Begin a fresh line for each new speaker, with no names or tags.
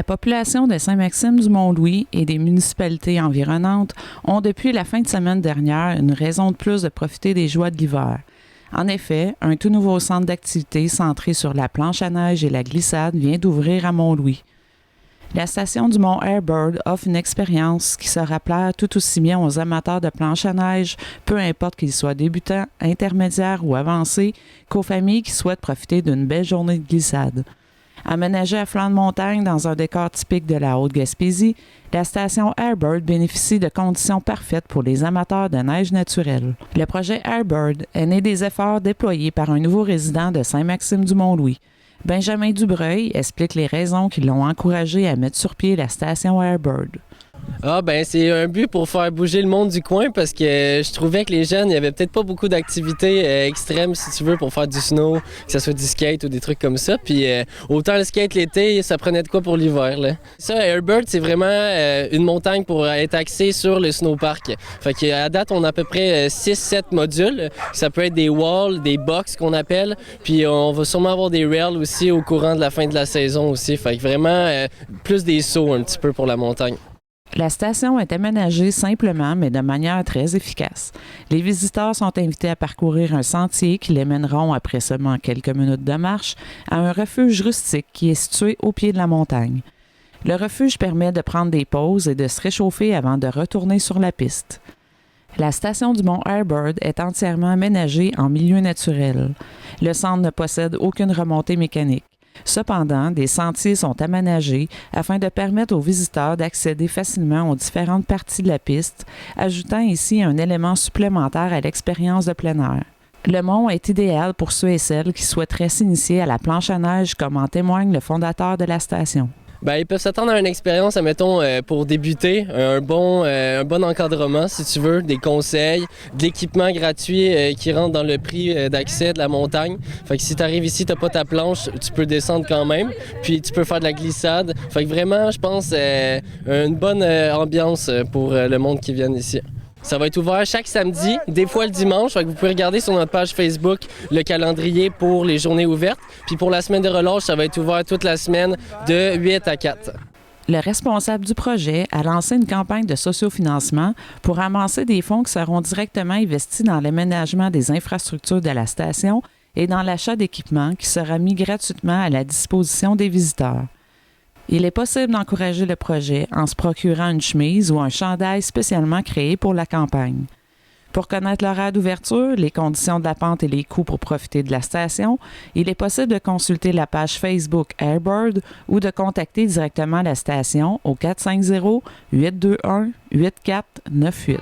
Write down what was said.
La population de Saint-Maxime-du-Mont-Louis et des municipalités environnantes ont depuis la fin de semaine dernière une raison de plus de profiter des joies de l'hiver. En effet, un tout nouveau centre d'activité centré sur la planche à neige et la glissade vient d'ouvrir à Mont-Louis. La station du Mont Airbird offre une expérience qui sera plaire tout aussi bien aux amateurs de planche à neige, peu importe qu'ils soient débutants, intermédiaires ou avancés, qu'aux familles qui souhaitent profiter d'une belle journée de glissade. Aménagée à flanc de montagne dans un décor typique de la Haute-Gaspésie, la station Airbird bénéficie de conditions parfaites pour les amateurs de neige naturelle. Le projet Airbird est né des efforts déployés par un nouveau résident de Saint-Maxime-du-Mont-Louis. Benjamin Dubreuil explique les raisons qui l'ont encouragé à mettre sur pied la station Airbird.
C'est un but pour faire bouger le monde du coin parce que je trouvais que les jeunes, il n'y avait peut-être pas beaucoup d'activités extrêmes, si tu veux, pour faire du snow, que ce soit du skate ou des trucs comme ça. Puis autant le skate l'été, ça prenait de quoi pour l'hiver, là. Ça, Airbird, c'est vraiment une montagne pour être axée sur le snowpark. Fait qu'à date, on a à peu près 6-7 modules. Ça peut être des walls, des box qu'on appelle. Puis on va sûrement avoir des rails aussi au courant de la fin de la saison aussi. Fait que vraiment, plus des sauts un petit peu pour la montagne.
La station est aménagée simplement, mais de manière très efficace. Les visiteurs sont invités à parcourir un sentier qui les mèneront, après seulement quelques minutes de marche, à un refuge rustique qui est situé au pied de la montagne. Le refuge permet de prendre des pauses et de se réchauffer avant de retourner sur la piste. La station du Mont Airbird est entièrement aménagée en milieu naturel. Le centre ne possède aucune remontée mécanique. Cependant, des sentiers sont aménagés afin de permettre aux visiteurs d'accéder facilement aux différentes parties de la piste, ajoutant ici un élément supplémentaire à l'expérience de plein air. Le mont est idéal pour ceux et celles qui souhaiteraient s'initier à la planche à neige, comme en témoigne le fondateur de la station.
Ils peuvent s'attendre à une expérience, admettons, pour débuter, un bon encadrement, si tu veux, des conseils, de l'équipement gratuit qui rentre dans le prix d'accès de la montagne. Fait que si tu arrives ici, tu n'as pas ta planche, tu peux descendre quand même, puis tu peux faire de la glissade. Fait que vraiment, je pense, une bonne ambiance pour le monde qui vient ici. Ça va être ouvert chaque samedi, des fois le dimanche. Fait que vous pouvez regarder sur notre page Facebook le calendrier pour les journées ouvertes. Puis pour la semaine de relâche, ça va être ouvert toute la semaine de 8 à 4.
Le responsable du projet a lancé une campagne de sociofinancement pour amasser des fonds qui seront directement investis dans l'aménagement des infrastructures de la station et dans l'achat d'équipements qui sera mis gratuitement à la disposition des visiteurs. Il est possible d'encourager le projet en se procurant une chemise ou un chandail spécialement créé pour la campagne. Pour connaître l'horaire d'ouverture, les conditions de la pente et les coûts pour profiter de la station, il est possible de consulter la page Facebook Airbird ou de contacter directement la station au 450-821-8498.